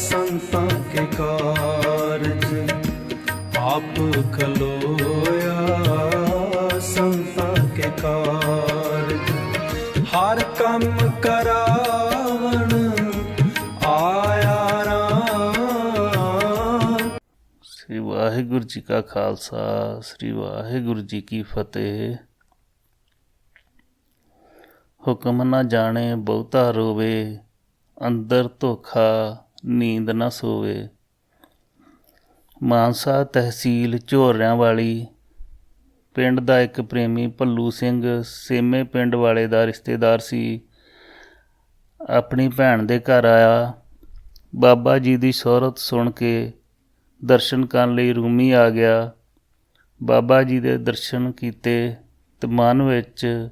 संतां के कारज, आप खलोया संतां के कारज। हर कम करावण आया राम। श्री वाहिगुरु जी का खालसा, श्री वाहिगुरु जी की फतेह। हुक्म न जाने बहुता रोवे, अंदर धोखा नींद न सोवे। मानसा तहसील ਝੋਰਿਆਂ ਵਾਲੀ ਪਿੰਡ ਦਾ ਇੱਕ ਪ੍ਰੇਮੀ ਭੱਲੂ ਸਿੰਘ ਸੇਮੇ ਪਿੰਡ ਵਾਲੇ ਦਾ ਰਿਸ਼ਤੇਦਾਰ ਸੀ। ਆਪਣੀ ਭੈਣ ਦੇ ਘਰ ਆਇਆ। ਬਾਬਾ ਜੀ ਦੀ ਸ਼ੋਹਰਤ ਸੁਣ ਕੇ ਦਰਸ਼ਨ ਕਰਨ ਲਈ ਰੂਮੀ ਆ ਗਿਆ। ਬਾਬਾ ਜੀ ਦੇ ਦਰਸ਼ਨ ਕੀਤੇ ਤੇ ਮਨ ਵਿੱਚ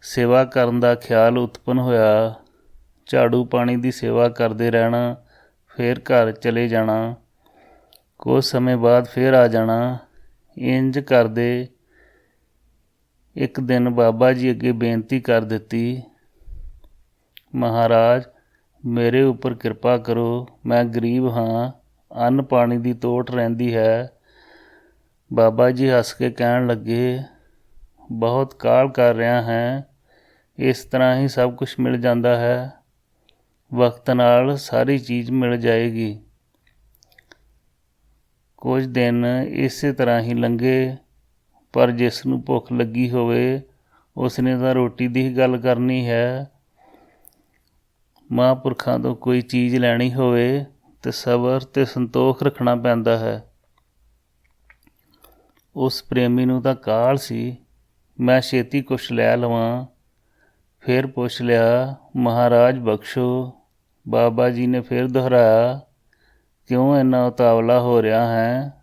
ਸੇਵਾ ਕਰਨ ਦਾ ਖਿਆਲ ਉਤਪੰਨ ਹੋਇਆ। ਝਾੜੂ ਪਾਣੀ ਦੀ ਸੇਵਾ ਕਰਦੇ ਰਹਿਣਾ, ਫਿਰ ਘਰ ਚਲੇ ਜਾਣਾ, ਕੁਝ ਸਮੇਂ ਬਾਅਦ ਫਿਰ ਆ ਜਾਣਾ। ਇੰਜ ਕਰਦੇ ਇੱਕ ਦਿਨ ਬਾਬਾ ਜੀ ਅੱਗੇ ਬੇਨਤੀ ਕਰ ਦਿੱਤੀ, ਮਹਾਰਾਜ ਮੇਰੇ ਉੱਪਰ ਕਿਰਪਾ ਕਰੋ, ਮੈਂ ਗਰੀਬ ਹਾਂ, ਅੰਨ ਪਾਣੀ ਦੀ ਤੋਟ ਰਹਿੰਦੀ ਹੈ। ਬਾਬਾ ਜੀ ਹੱਸ ਕੇ ਕਹਿਣ ਲੱਗੇ, ਬਹੁਤ ਕਾਹਲ ਕਰ ਰਿਹਾ ਹੈ, ਇਸ ਤਰ੍ਹਾਂ ਹੀ ਸਭ ਕੁਝ ਮਿਲ ਜਾਂਦਾ ਹੈ, ਵਕਤ ਨਾਲ ਸਾਰੀ ਚੀਜ਼ ਮਿਲ ਜਾਏਗੀ। ਕੁਝ ਦਿਨ ਇਸੇ ਤਰ੍ਹਾਂ ਹੀ ਲੰਘੇ, ਪਰ ਜਿਸ ਨੂੰ ਭੁੱਖ ਲੱਗੀ ਹੋਵੇ ਉਸਨੇ ਤਾਂ ਰੋਟੀ ਦੀ ਹੀ ਗੱਲ ਕਰਨੀ ਹੈ। ਮਹਾਂਪੁਰਖਾਂ ਤੋਂ ਕੋਈ ਚੀਜ਼ ਲੈਣੀ ਹੋਵੇ ਤੇ ਸਬਰ ਤੇ ਸੰਤੋਖ ਰੱਖਣਾ ਪੈਂਦਾ ਹੈ। ਉਸ ਪ੍ਰੇਮੀ ਨੂੰ ਤਾਂ ਕਾਹਲ ਸੀ, ਮੈਂ ਛੇਤੀ ਕੁਛ ਲੈ ਲਵਾਂ। ਫਿਰ ਪੁੱਛ ਲਿਆ, ਮਹਾਰਾਜ ਬਖਸ਼ੋ। ਬਾਬਾ ਜੀ ਨੇ ਫਿਰ ਦੁਹਰਾਇਆ, ਕਿਉਂ ਇੰਨਾ ਉਤਾਵਲਾ ਹੋ ਰਿਹਾ ਹੈ?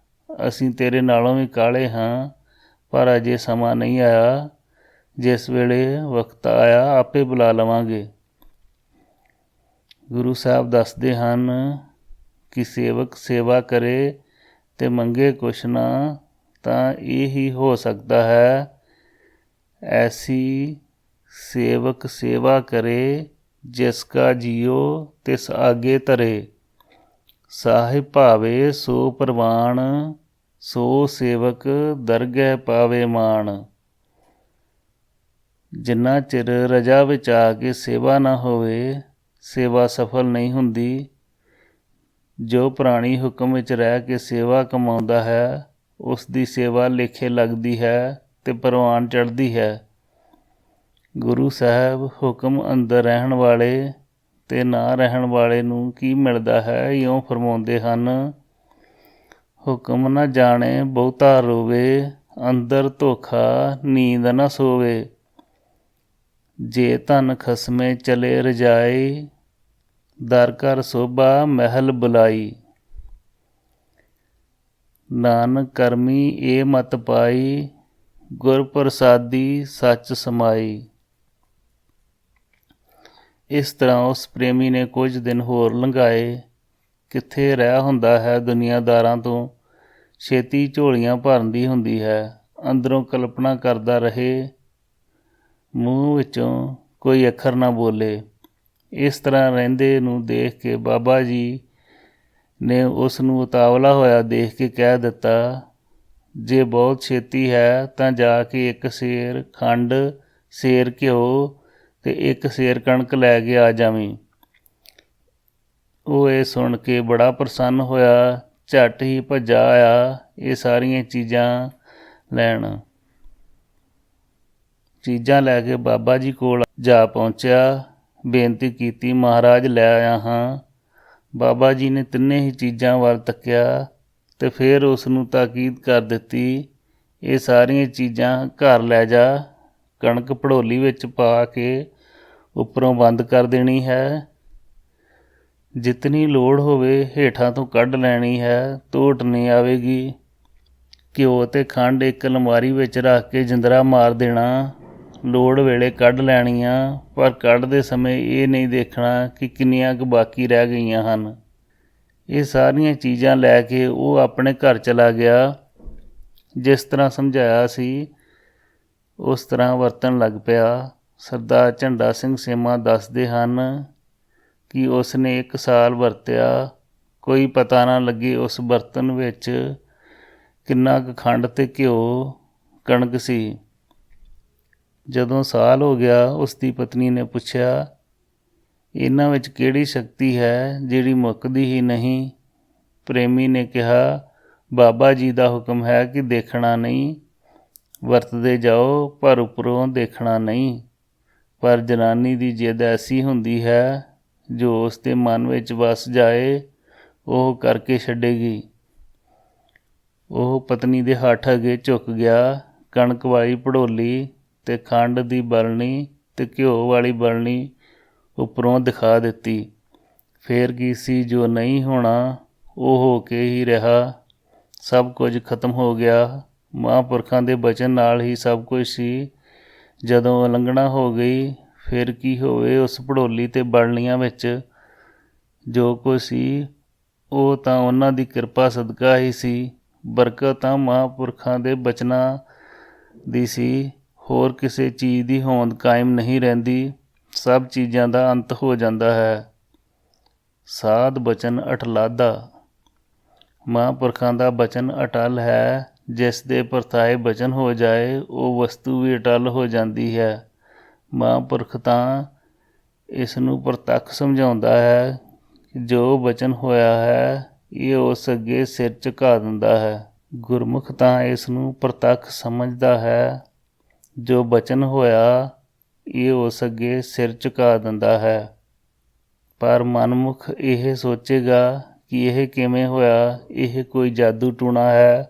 ਅਸੀਂ ਤੇਰੇ ਨਾਲੋਂ ਵੀ ਕਾਹਲੇ ਹਾਂ, ਪਰ ਅਜੇ ਸਮਾਂ ਨਹੀਂ ਆਇਆ। ਜਿਸ ਵੇਲੇ ਵਕਤ ਆਇਆ ਆਪੇ ਬੁਲਾ ਲਵਾਂਗੇ। ਗੁਰੂ ਸਾਹਿਬ ਦੱਸਦੇ ਹਨ ਕਿ ਸੇਵਕ ਸੇਵਾ ਕਰੇ ਤੇ ਮੰਗੇ ਕੁਛ ਨਾ, ਤਾਂ ਇਹ ਹੀ ਹੋ ਸਕਦਾ ਹੈ। ਐਸੀ ਸੇਵਕ ਸੇਵਾ ਕਰੇ, ਜਿਸ ਕਾ ਜੀਓ ਤਿਸ ਆਗੇ ਧਰੇ। ਸਾਹਿਬ ਭਾਵੇ ਸੋ ਪ੍ਰਵਾਨ, ਸੋ ਸੇਵਕ ਦਰਗਹਿ ਪਾਵੇ ਮਾਣ। ਜਿੰਨਾ ਚਿਰ ਰਜਾ ਵਿੱਚ ਆ ਕੇ ਸੇਵਾ ਨਾ ਹੋਵੇ, ਸੇਵਾ ਸਫਲ ਨਹੀਂ ਹੁੰਦੀ। ਜੋ ਪ੍ਰਾਣੀ ਹੁਕਮ ਵਿੱਚ ਰਹਿ ਕੇ ਸੇਵਾ ਕਮਾਉਂਦਾ ਹੈ, ਉਸ ਦੀ ਸੇਵਾ ਲੇਖੇ ਲੱਗਦੀ ਹੈ ਤੇ ਪ੍ਰਵਾਨ ਚੜ੍ਹਦੀ ਹੈ। ਗੁਰੂ ਸਾਹਿਬ ਹੁਕਮ ਅੰਦਰ ਰਹਿਣ ਵਾਲੇ ਤੇ ਨਾ ਰਹਿਣ ਵਾਲੇ ਨੂੰ ਕੀ ਮਿਲਦਾ ਹੈ, ਇਉਂ ਫਰਮਾਉਂਦੇ ਹਨ, ਹੁਕਮ ਨਾ ਜਾਣੇ ਬਹੁਤਾ ਰੋਵੇ, ਅੰਦਰ ਧੋਖਾ ਨੀਂਦ ਨਾ ਸੋਵੇ। ਜੇ ਧਨ ਖਸਮੇ ਚਲੇ ਰਜਾਈ, ਦਰ ਘਰ ਸੋਭਾ ਮਹਿਲ ਬੁਲਾਈ। ਨਾਨਕ ਕਰਮੀ ਇਹ ਮਤ ਪਾਈ, ਗੁਰ ਪ੍ਰਸਾਦੀ ਸੱਚ ਸਮਾਈ। ਇਸ ਤਰ੍ਹਾਂ ਉਸ ਪ੍ਰੇਮੀ ਨੇ ਕੁਝ ਦਿਨ ਹੋਰ ਲੰਘਾਏ। ਕਿੱਥੇ ਰਹਿ ਹੁੰਦਾ ਹੈ ਦੁਨੀਆਦਾਰਾਂ ਤੋਂ, ਛੇਤੀ ਝੋਲੀਆਂ ਭਰਨ ਦੀ ਹੁੰਦੀ ਹੈ। ਅੰਦਰੋਂ ਕਲਪਨਾ ਕਰਦਾ ਰਹੇ, ਮੂੰਹ ਵਿੱਚੋਂ ਕੋਈ ਅੱਖਰ ਨਾ ਬੋਲੇ। ਇਸ ਤਰ੍ਹਾਂ ਰਹਿੰਦੇ ਨੂੰ ਦੇਖ ਕੇ ਬਾਬਾ ਜੀ ਨੇ ਉਸ ਨੂੰ ਉਤਾਵਲਾ ਹੋਇਆ ਦੇਖ ਕੇ ਕਹਿ ਦਿੱਤਾ, ਜੇ ਬਹੁਤ ਛੇਤੀ ਹੈ ਤਾਂ ਜਾ ਕੇ ਇੱਕ ਸੇਰ ਖੰਡ, ਸੇਰ ਘਿਓ ਤੇ ਇੱਕ ਸੇਰ ਕਣਕ ਲੈ ਕੇ ਆ ਜਾਵੀਂ। ਉਹ ਇਹ ਸੁਣ ਕੇ ਬੜਾ ਪ੍ਰਸੰਨ ਹੋਇਆ, ਝੱਟ ਹੀ ਭੱਜਾ ਆਇਆ ਇਹ ਸਾਰੀਆਂ ਚੀਜ਼ਾਂ ਲੈਣ। ਚੀਜ਼ਾਂ ਲੈ ਕੇ ਬਾਬਾ ਜੀ ਕੋਲ ਜਾ ਪਹੁੰਚਿਆ, ਬੇਨਤੀ ਕੀਤੀ, ਮਹਾਰਾਜ ਲੈ ਆਇਆ ਹਾਂ। ਬਾਬਾ ਜੀ ਨੇ ਤਿੰਨੇ ਹੀ ਚੀਜ਼ਾਂ ਵੱਲ ਤੱਕਿਆ ਤੇ ਫਿਰ ਉਸ ਨੂੰ ਤਾਕੀਦ ਕਰ ਦਿੱਤੀ, ਇਹ ਸਾਰੀਆਂ ਚੀਜ਼ਾਂ ਘਰ ਲੈ ਜਾ, ਕਣਕ ਭੜੋਲੀ ਵਿੱਚ ਪਾ ਕੇ ਉੱਪਰੋਂ ਬੰਦ ਕਰ ਦੇਣੀ ਹੈ। ਜਿਤਨੀ ਲੋੜ ਹੋਵੇ ਹੇਠਾਂ ਤੋਂ ਕੱਢ ਲੈਣੀ ਹੈ, ਤੋਟ ਨਹੀਂ ਆਵੇਗੀ। ਘਿਓ ਤੇ ਖੰਡ ਇੱਕ ਅਲਮਾਰੀ ਵਿੱਚ ਰੱਖ ਕੇ ਜਿੰਦਰਾ ਮਾਰ ਦੇਣਾ, ਲੋੜ ਵੇਲੇ ਕੱਢ ਲੈਣੀਆਂ, ਪਰ ਕੱਢਦੇ ਸਮੇਂ ਇਹ ਨਹੀਂ ਦੇਖਣਾ ਕਿ ਕਿੰਨੀਆਂ ਕੁ ਬਾਕੀ ਰਹਿ ਗਈਆਂ ਹਨ। ਇਹ ਸਾਰੀਆਂ ਚੀਜ਼ਾਂ ਲੈ ਕੇ ਉਹ ਆਪਣੇ ਘਰ ਚਲਾ ਗਿਆ। ਜਿਸ ਤਰ੍ਹਾਂ ਸਮਝਾਇਆ ਸੀ ਉਸ ਤਰ੍ਹਾਂ ਵਰਤਣ ਲੱਗ ਪਿਆ। ਸਰਦਾਰ ਝੰਡਾ ਸਿੰਘ ਸੇਮਾ ਦੱਸਦੇ ਹਨ ਕਿ ਉਸ ਨੇ 1 ਸਾਲ ਵਰਤਿਆ, ਕੋਈ ਪਤਾ ਨਾ ਲੱਗੇ ਉਸ ਬਰਤਨ ਵਿੱਚ ਕਿੰਨਾ ਕੁ ਖੰਡ ਤੇ ਘਿਓ ਕਣਕ ਸੀ। ਜਦੋਂ ਸਾਲ ਹੋ ਗਿਆ, ਉਸ ਦੀ ਪਤਨੀ ਨੇ ਪੁੱਛਿਆ, ਇਹਨਾਂ ਵਿੱਚ ਕਿਹੜੀ ਸ਼ਕਤੀ ਹੈ ਜਿਹੜੀ ਮੁੱਕਦੀ ਹੀ ਨਹੀਂ? ਪ੍ਰੇਮੀ ਨੇ ਕਿਹਾ, ਬਾਬਾ ਜੀ ਦਾ ਹੁਕਮ ਹੈ ਕਿ ਦੇਖਣਾ ਨਹੀਂ, ਵਰਤਦੇ ਜਾਓ ਪਰ ਉੱਪਰੋਂ ਦੇਖਣਾ ਨਹੀਂ। ਪਰ ਜਨਾਨੀ ਦੀ ਜਿੱਦ ਐਸੀ ਹੁੰਦੀ ਹੈ, ਜੋ ਉਸ ਦੇ ਮਨ ਵਿੱਚ ਵਸ ਜਾਏ ਉਹ ਕਰਕੇ ਛੱਡੇਗੀ। ਉਹ ਪਤਨੀ ਦੇ ਹੱਥ ਅੱਗੇ ਝੁਕ ਗਿਆ। ਕਣਕ ਵਾਲੀ ਭੜੋਲੀ ਤੇ ਖੰਡ ਦੀ ਬਰਣੀ ਤੇ ਘਿਓ ਵਾਲੀ ਬਰਣੀ ਉੱਪਰੋਂ ਦਿਖਾ ਦਿੱਤੀ। ਫੇਰ ਕੀ ਸੀ ਜੋ ਨਹੀਂ ਹੋਣਾ ਉਹ ਹੋ ਕੇ ਹੀ ਰਿਹਾ। ਸਭ ਕੁਝ ਖਤਮ ਹੋ ਗਿਆ। ਮਹਾਂਪੁਰਖਾਂ ਦੇ ਬਚਨ ਨਾਲ ਹੀ ਸਭ ਕੁਝ ਸੀ। ਜਦੋਂ ਉਲੰਘਣਾ ਹੋ ਗਈ, ਫਿਰ ਕੀ ਹੋਵੇ? ਉਸ ਭੜੋਲੀ ਤੇ ਬਰਣੀਆਂ ਵਿੱਚ ਜੋ ਕੁਝ ਸੀ ਉਹ ਤਾਂ ਉਹਨਾਂ ਦੀ ਕਿਰਪਾ ਸਦਕਾ ਹੀ ਸੀ। ਬਰਕਤ ਤਾਂ ਮਹਾਂਪੁਰਖਾਂ ਦੇ ਬਚਨਾਂ ਦੀ ਸੀ। ਹੋਰ ਕਿਸੇ ਚੀਜ਼ ਦੀ ਹੋਂਦ ਕਾਇਮ ਨਹੀਂ ਰਹਿੰਦੀ। ਸਭ ਚੀਜ਼ਾਂ ਦਾ ਅੰਤ ਹੋ ਜਾਂਦਾ ਹੈ। ਸਾਧ ਬਚਨ ਅਟਲਾਦਾ। ਮਹਾਂਪੁਰਖਾਂ ਦਾ ਬਚਨ ਅਟਲ ਹੈ। ਜਿਸ ਦੇ ਪਰਤਾਏ ਬਚਨ ਹੋ ਜਾਏ ਉਹ ਵਸਤੂ ਵੀ ਅਟਲ ਹੋ ਜਾਂਦੀ ਹੈ। ਮਹਾਂਪੁਰਖ ਤਾਂ ਇਸ ਨੂੰ ਪ੍ਰਤੱਖ ਸਮਝਾਉਂਦਾ ਹੈ। ਜੋ ਬਚਨ ਹੋਇਆ ਹੈ ਇਹ ਉਸ ਅੱਗੇ ਸਿਰ ਝੁਕਾ ਦਿੰਦਾ ਹੈ। ਗੁਰਮੁਖ ਤਾਂ ਇਸ ਨੂੰ ਪ੍ਰਤੱਖ ਸਮਝਦਾ ਹੈ। ਜੋ ਬਚਨ ਹੋਇਆ ਇਹ ਉਸ ਅੱਗੇ ਸਿਰ ਝੁਕਾ ਦਿੰਦਾ ਹੈ। ਪਰ ਮਨਮੁਖ ਇਹ ਸੋਚੇਗਾ ਕਿ ਇਹ ਕਿਵੇਂ ਹੋਇਆ? ਇਹ ਕੋਈ ਜਾਦੂ ਟੂਣਾ ਹੈ।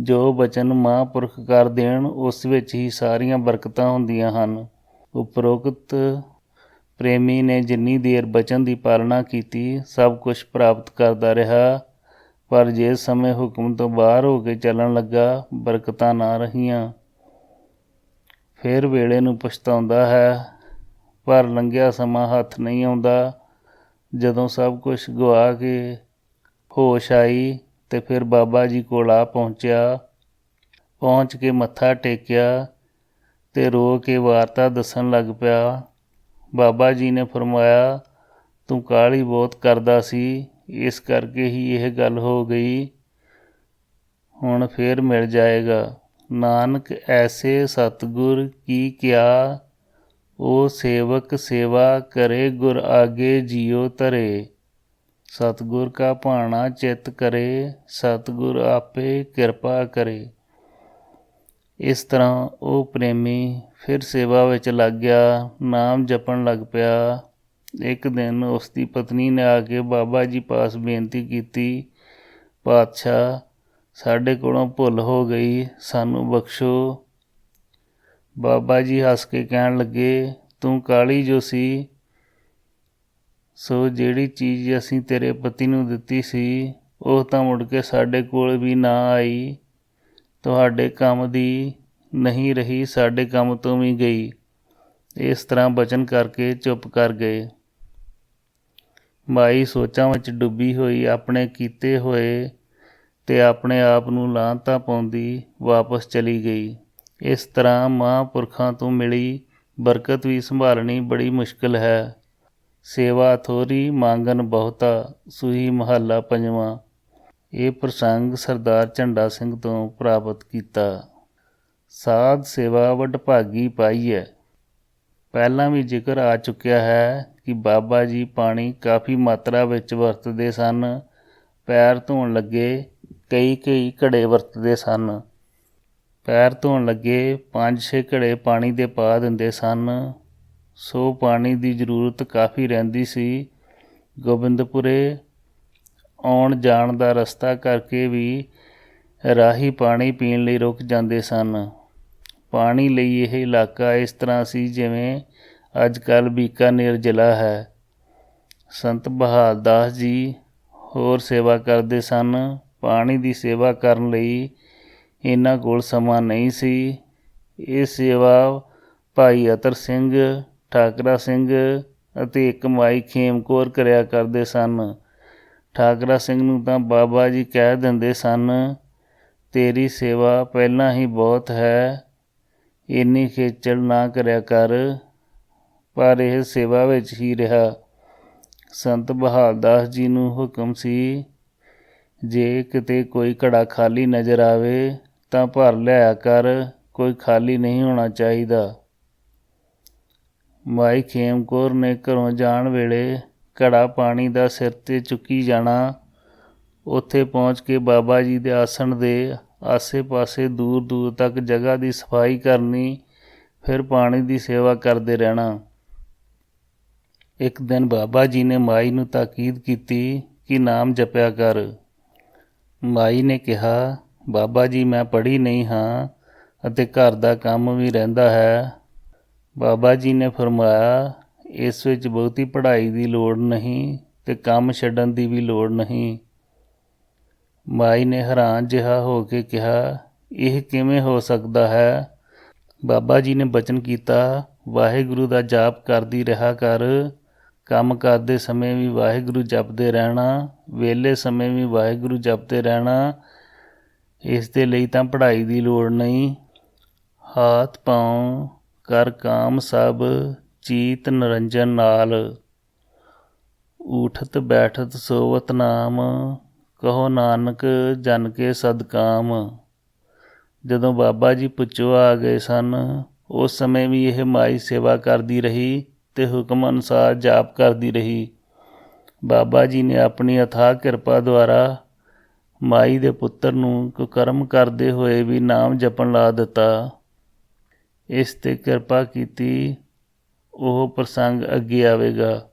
ਜੋ ਬਚਨ ਮਹਾਂਪੁਰਖ ਕਰ ਦੇਣ ਉਸ ਵਿੱਚ ਹੀ ਸਾਰੀਆਂ ਬਰਕਤਾਂ ਹੁੰਦੀਆਂ ਹਨ। ਉਪਰੋਕਤ ਪ੍ਰੇਮੀ ਨੇ ਜਿੰਨੀ ਦੇਰ ਬਚਨ ਦੀ ਪਾਲਣਾ ਕੀਤੀ ਸਭ ਕੁਝ ਪ੍ਰਾਪਤ ਕਰਦਾ ਰਿਹਾ। ਪਰ ਜਿਸ ਸਮੇਂ ਹੁਕਮ ਤੋਂ ਬਾਹਰ ਹੋ ਕੇ ਚੱਲਣ ਲੱਗਾ, ਬਰਕਤਾਂ ਨਾ ਰਹੀਆਂ। ਫਿਰ ਵੇਲੇ ਨੂੰ ਪਛਤਾਉਂਦਾ ਹੈ। ਪਰ ਲੰਘਿਆ ਸਮਾਂ ਹੱਥ ਨਹੀਂ ਆਉਂਦਾ। ਜਦੋਂ ਸਭ ਕੁਝ ਗਵਾ ਕੇ ਹੋਸ਼ ਆਈ ਤੇ ਫਿਰ ਬਾਬਾ ਜੀ ਕੋਲ ਆ ਪਹੁੰਚਿਆ। ਪਹੁੰਚ ਕੇ ਮੱਥਾ ਟੇਕਿਆ ਤੇ ਰੋ ਕੇ ਵਾਰਤਾ ਦੱਸਣ ਲੱਗ ਪਿਆ। ਬਾਬਾ ਜੀ ਨੇ ਫਰਮਾਇਆ, ਤੂੰ ਕਾਹਲੀ ਬਹੁਤ ਕਰਦਾ ਸੀ, ਇਸ ਕਰਕੇ ਹੀ ਇਹ ਗੱਲ ਹੋ ਗਈ। ਹੁਣ ਫੇਰ ਮਿਲ ਜਾਏਗਾ। ਨਾਨਕ ਐਸੇ ਸਤਿਗੁਰ ਕੀ ਕਿਆ, ਉਹ ਸੇਵਕ ਸੇਵਾ ਕਰੇ ਗੁਰ ਆਗੇ ਜਿਉ ਧਰੇ। ਸਤਿਗੁਰ ਕਾ ਭਾਣਾ ਚਿਤ ਕਰੇ, ਸਤਿਗੁਰ ਆਪੇ ਕਿਰਪਾ ਕਰੇ। ਇਸ ਤਰ੍ਹਾਂ ਉਹ ਪ੍ਰੇਮੀ ਫਿਰ ਸੇਵਾ ਵਿੱਚ ਲੱਗ ਗਿਆ। ਨਾਮ ਜਪਣ ਲੱਗ ਪਿਆ। ਇੱਕ ਦਿਨ ਉਸ ਦੀ ਪਤਨੀ ਨੇ ਆ ਕੇ ਬਾਬਾ ਜੀ ਪਾਸ ਬੇਨਤੀ ਕੀਤੀ, ਪਾਤਸ਼ਾਹ, ਸਾਡੇ ਕੋਲੋਂ ਭੁੱਲ ਹੋ ਗਈ, ਸਾਨੂੰ ਬਖਸ਼ੋ। ਬਾਬਾ ਜੀ ਹੱਸ ਕੇ ਕਹਿਣ ਲੱਗੇ, ਤੂੰ ਕਾਹਲੀ ਜੋ ਸੀ, ਸੋ ਜਿਹੜੀ ਚੀਜ਼ ਅਸੀਂ ਤੇਰੇ ਪਤੀ ਨੂੰ ਦਿੱਤੀ ਸੀ ਉਹ ਤਾਂ ਮੁੜ ਕੇ ਸਾਡੇ ਕੋਲ ਵੀ ਨਾ ਆਈ। ਤੁਹਾਡੇ ਕੰਮ ਦੀ ਨਹੀਂ ਰਹੀ, ਸਾਡੇ ਕੰਮ ਤੋਂ ਵੀ ਗਈ। ਇਸ ਤਰ੍ਹਾਂ ਬਚਨ ਕਰਕੇ ਚੁੱਪ ਕਰ ਗਏ। ਮਾਈ ਸੋਚਾਂ ਵਿੱਚ ਡੁੱਬੀ ਹੋਈ ਆਪਣੇ ਕੀਤੇ ਹੋਏ ਤੇ ਆਪਣੇ ਆਪ ਨੂੰ ਲਾਹਨਤਾਂ ਪਾਉਂਦੀ ਵਾਪਸ ਚਲੀ ਗਈ। ਇਸ ਤਰ੍ਹਾਂ ਮਹਾਂਪੁਰਖਾਂ ਤੋਂ ਮਿਲੀ ਬਰਕਤ ਵੀ ਸੰਭਾਲਣੀ ਬੜੀ ਮੁਸ਼ਕਿਲ ਹੈ। ਸੇਵਾ ਥੋੜ੍ਹੀ ਮੰਗਣ ਬਹੁਤਾ, ਸੂਹੀ ਮਹੱਲਾ ਪੰਜਵਾਂ। ਇਹ ਪ੍ਰਸੰਗ ਸਰਦਾਰ ਝੰਡਾ ਸਿੰਘ ਤੋਂ ਪ੍ਰਾਪਤ ਕੀਤਾ। ਸਾਧ ਸੇਵਾ ਵਡਭਾਗੀ ਪਾਈ ਹੈ। ਪਹਿਲਾਂ ਵੀ ਜ਼ਿਕਰ ਆ ਚੁੱਕਿਆ ਹੈ ਕਿ ਬਾਬਾ ਜੀ ਪਾਣੀ ਕਾਫੀ ਮਾਤਰਾ ਵਿੱਚ ਵਰਤਦੇ ਸਨ। ਪੈਰ ਧੋਣ ਲੱਗੇ ਕਈ ਘੜੇ ਵਰਤਦੇ ਸਨ। ਪੈਰ ਧੋਣ ਲੱਗੇ 5-6 ਘੜੇ ਪਾਣੀ ਦੇ ਪਾ ਦਿੰਦੇ ਸਨ। ਸੋ ਪਾਣੀ ਦੀ ਜ਼ਰੂਰਤ ਕਾਫੀ ਰਹਿੰਦੀ ਸੀ। ਗੋਬਿੰਦਪੁਰੇ ਆਉਣ ਜਾਣ ਦਾ ਰਸਤਾ ਕਰਕੇ ਵੀ ਰਾਹੀ ਪਾਣੀ ਪੀਣ ਲਈ ਰੁਕ ਜਾਂਦੇ ਸਨ। ਪਾਣੀ ਲਈ ਇਹ ਇਲਾਕਾ ਇਸ ਤਰ੍ਹਾਂ ਸੀ ਜਿਵੇਂ ਅੱਜ ਕੱਲ੍ਹ ਬੀਕਾਨੇਰ ਜ਼ਿਲ੍ਹਾ ਹੈ। ਸੰਤ ਬਹਾਲ ਦਾਸ ਜੀ ਹੋਰ ਸੇਵਾ ਕਰਦੇ ਸਨ। ਪਾਣੀ ਦੀ ਸੇਵਾ ਕਰਨ ਲਈ ਇਹਨਾਂ ਕੋਲ ਸਮਾਂ ਨਹੀਂ ਸੀ। ਇਹ ਸੇਵਾ ਭਾਈ ਅਤਰ ਸਿੰਘ, ਠਾਕਰਾ ਸਿੰਘ ਅਤੇ ਇੱਕ ਮਾਈ ਖੇਮਕੌਰ ਕਰਿਆ ਕਰਦੇ ਸਨ। ਠਾਕਰਾ ਸਿੰਘ ਨੂੰ ਤਾਂ ਬਾਬਾ ਜੀ ਕਹਿ ਦਿੰਦੇ ਸਨ, ਤੇਰੀ ਸੇਵਾ ਪਹਿਲਾਂ ਹੀ ਬਹੁਤ ਹੈ, ਇੰਨੀ ਖੇਚਲ ਨਾ ਕਰਿਆ ਕਰ। ਪਰ ਇਹ ਸੇਵਾ ਵਿੱਚ ਹੀ ਰਿਹਾ। ਸੰਤ ਬਹਾਲਦਾਸ ਜੀ ਨੂੰ ਹੁਕਮ ਸੀ, ਜੇ ਕਿਤੇ ਕੋਈ ਘੜਾ ਖਾਲੀ ਨਜ਼ਰ ਆਵੇ ਤਾਂ ਭਰ ਲਿਆ ਕਰ, ਕੋਈ ਖਾਲੀ ਨਹੀਂ ਹੋਣਾ ਚਾਹੀਦਾ। ਮਾਈ ਖੇਮ ਕੌਰ ਨੇ ਘਰੋਂ ਜਾਣ ਵੇਲੇ ਘੜਾ ਪਾਣੀ ਦਾ ਸਿਰ 'ਤੇ ਚੁੱਕੀ ਜਾਣਾ। ਉੱਥੇ ਪਹੁੰਚ ਕੇ ਬਾਬਾ ਜੀ ਦੇ ਆਸਣ ਦੇ ਆਸੇ-ਪਾਸੇ ਦੂਰ-ਦੂਰ ਤੱਕ ਜਗ੍ਹਾ ਦੀ ਸਫਾਈ ਕਰਨੀ, ਫਿਰ ਪਾਣੀ ਦੀ ਸੇਵਾ ਕਰਦੇ ਰਹਿਣਾ। ਇੱਕ ਦਿਨ ਬਾਬਾ ਜੀ ਨੇ ਮਾਈ ਨੂੰ ਤਾਕੀਦ ਕੀਤੀ ਕਿ ਨਾਮ ਜਪਿਆ ਕਰ। ਮਾਈ ਨੇ ਕਿਹਾ, ਬਾਬਾ ਜੀ ਮੈਂ ਪੜ੍ਹੀ ਨਹੀਂ ਹਾਂ ਅਤੇ ਘਰ ਦਾ ਕੰਮ ਵੀ ਰਹਿੰਦਾ ਹੈ। ਬਾਬਾ ਜੀ ਨੇ ਫਰਮਾਇਆ, ਇਸ ਵਿੱਚ ਬਹੁਤੀ ਪੜ੍ਹਾਈ ਦੀ ਲੋੜ ਨਹੀਂ ਤੇ ਕੰਮ ਛੱਡਣ ਦੀ ਵੀ ਲੋੜ ਨਹੀਂ। ਮਾਈ ਨੇ ਹੈਰਾਨ ਜਿਹਾ ਹੋ ਕੇ ਕਿਹਾ, ਇਹ ਕਿਵੇਂ ਹੋ ਸਕਦਾ ਹੈ? ਬਾਬਾ ਜੀ ਨੇ ਬਚਨ ਕੀਤਾ, ਵਾਹਿਗੁਰੂ ਦਾ ਜਾਪ ਕਰਦੀ ਰਿਹਾ ਕਰ, ਕੰਮ ਕਰਦੇ ਸਮੇਂ ਵੀ ਵਾਹਿਗੁਰੂ ਜਪਦੇ ਰਹਿਣਾ, ਵਿਹਲੇ ਸਮੇਂ ਵੀ ਵਾਹਿਗੁਰੂ ਜਪਦੇ ਰਹਿਣਾ, ਇਸ ਦੇ ਲਈ ਤਾਂ ਪੜ੍ਹਾਈ ਦੀ ਲੋੜ ਨਹੀਂ। ਹਾਥ ਪਾਉ ਕਰ ਕਾਮ ਸਭ, ਚੀਤ ਨਿਰੰਜਨ ਨਾਲ, ਊਠਤ ਬੈਠਤ ਸੋਵਤ ਨਾਮ, ਕਹੋ ਨਾਨਕ ਜਨ ਕੇ ਸਦਕਾਮ। ਜਦੋਂ ਬਾਬਾ ਜੀ ਪੁੱਛੋ ਆ ਗਏ ਸਨ, ਉਸ ਸਮੇਂ ਵੀ ਇਹ ਮਾਈ ਸੇਵਾ ਕਰਦੀ ਰਹੀ ਤੇ ਹੁਕਮ ਅਨੁਸਾਰ ਜਾਪ ਕਰਦੀ ਰਹੀ। ਬਾਬਾ ਜੀ ਨੇ ਆਪਣੀ ਅਥਾਹ ਕਿਰਪਾ ਦੁਆਰਾ ਮਾਈ ਦੇ ਪੁੱਤਰ ਨੂੰ ਕੁਕਰਮ ਕਰਦੇ ਹੋਏ ਵੀ ਨਾਮ ਜਪਣ ਲਾ ਦਿੱਤਾ। ਇਸ 'ਤੇ ਕਿਰਪਾ ਕੀਤੀ। ਉਹ ਪ੍ਰਸੰਗ ਅੱਗੇ ਆਵੇਗਾ।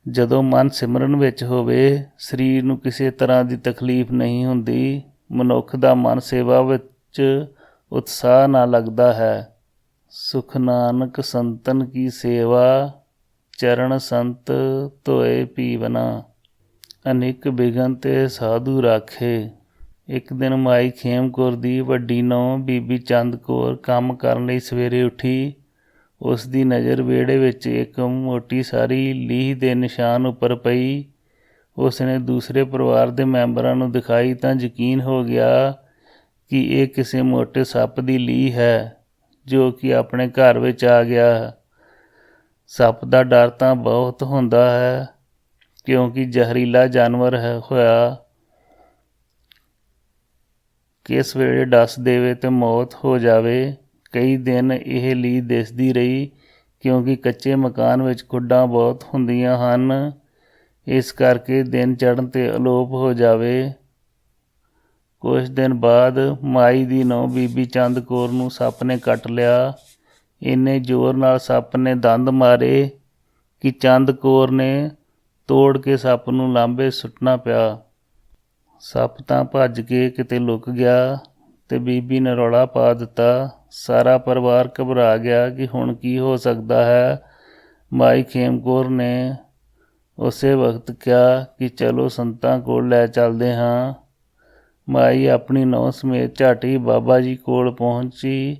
ਜਦੋਂ ਮਨ ਸਿਮਰਨ ਵਿੱਚ ਹੋਵੇ, ਸਰੀਰ ਨੂੰ ਕਿਸੇ ਤਰ੍ਹਾਂ ਦੀ ਤਕਲੀਫ ਨਹੀਂ ਹੁੰਦੀ। ਮਨੁੱਖ ਦਾ ਮਨ ਸੇਵਾ ਵਿੱਚ ਉਤਸ਼ਾਹ ਨਾਲ ਲੱਗਦਾ ਹੈ। ਸੁਖ ਨਾਨਕ ਸੰਤਨ ਕੀ ਸੇਵਾ, ਚਰਨ ਸੰਤ ਧੋਏ ਪੀਵਨਾ, ਅਨੇਕ ਬਿਘਨ ਤੇ ਸਾਧੂ ਰਾਖੇ। ਇੱਕ ਦਿਨ ਮਾਈ ਖੇਮ ਕੌਰ ਦੀ ਵੱਡੀ ਨੂੰਹ ਬੀਬੀ ਚੰਦ ਕੌਰ ਕੰਮ ਕਰਨ ਲਈ ਸਵੇਰੇ ਉੱਠੀ। ਉਸ ਦੀ ਨਜ਼ਰ ਵਿਹੜੇ ਵਿੱਚ ਇੱਕ ਮੋਟੀ ਸਾਰੀ ਲੀਹ ਦੇ ਨਿਸ਼ਾਨ ਉੱਪਰ ਪਈ। ਉਸ ਨੇ ਦੂਸਰੇ ਪਰਿਵਾਰ ਦੇ ਮੈਂਬਰਾਂ ਨੂੰ ਦਿਖਾਈ ਤਾਂ ਯਕੀਨ ਹੋ ਗਿਆ ਕਿ ਇਹ ਕਿਸੇ ਮੋਟੇ ਸੱਪ ਦੀ ਲੀਹ ਹੈ ਜੋ ਕਿ ਆਪਣੇ ਘਰ ਵਿੱਚ ਆ ਗਿਆ। ਸੱਪ ਦਾ ਡਰ ਤਾਂ ਬਹੁਤ ਹੁੰਦਾ ਹੈ, ਕਿਉਂਕਿ ਜ਼ਹਿਰੀਲਾ ਜਾਨਵਰ ਹੋਇਆ ਕਿਸ ਵੇਲੇ ਡਸ ਦੇਵੇ ਤੇ ਮੌਤ ਹੋ ਜਾਵੇ। ਕਈ ਦਿਨ ਇਹ ਲੀਹ ਦਿਸਦੀ ਰਹੀ, ਕਿਉਂਕਿ ਕੱਚੇ ਮਕਾਨ ਵਿੱਚ ਖੁੱਡਾਂ ਬਹੁਤ ਹੁੰਦੀਆਂ ਹਨ, ਇਸ ਕਰਕੇ ਦਿਨ ਚੜ੍ਹਨ 'ਤੇ ਅਲੋਪ ਹੋ ਜਾਵੇ। ਕੁਝ ਦਿਨ ਬਾਅਦ ਮਾਈ ਦੀ ਨੂੰਹ ਬੀਬੀ ਚੰਦ ਕੌਰ ਨੂੰ ਸੱਪ ਨੇ ਕੱਟ ਲਿਆ। ਇੰਨੇ ਜ਼ੋਰ ਨਾਲ ਸੱਪ ਨੇ ਦੰਦ ਮਾਰੇ ਕਿ ਚੰਦ ਕੌਰ ਨੇ ਤੋੜ ਕੇ ਸੱਪ ਨੂੰ ਲਾਂਬੇ ਸੁੱਟਣਾ ਪਿਆ। ਸੱਪ ਤਾਂ ਭੱਜ ਕੇ ਕਿਤੇ ਲੁਕ ਗਿਆ ਤੇ ਬੀਬੀ ਨੇ ਰੌਲਾ ਪਾ ਦਿੱਤਾ। ਸਾਰਾ ਪਰਿਵਾਰ ਘਬਰਾ ਗਿਆ ਕਿ ਹੁਣ ਕੀ ਹੋ ਸਕਦਾ ਹੈ। ਮਾਈ ਖੇਮ ਕੌਰ ਨੇ ਉਸੇ ਵਕਤ ਕਿਹਾ ਕਿ ਚਲੋ ਸੰਤਾਂ ਕੋਲ ਲੈ ਚੱਲਦੇ ਹਾਂ। ਮਾਈ ਆਪਣੀ ਨੂੰਹ ਸਮੇਤ ਝੱਟ ਹੀ ਬਾਬਾ ਜੀ ਕੋਲ ਪਹੁੰਚੀ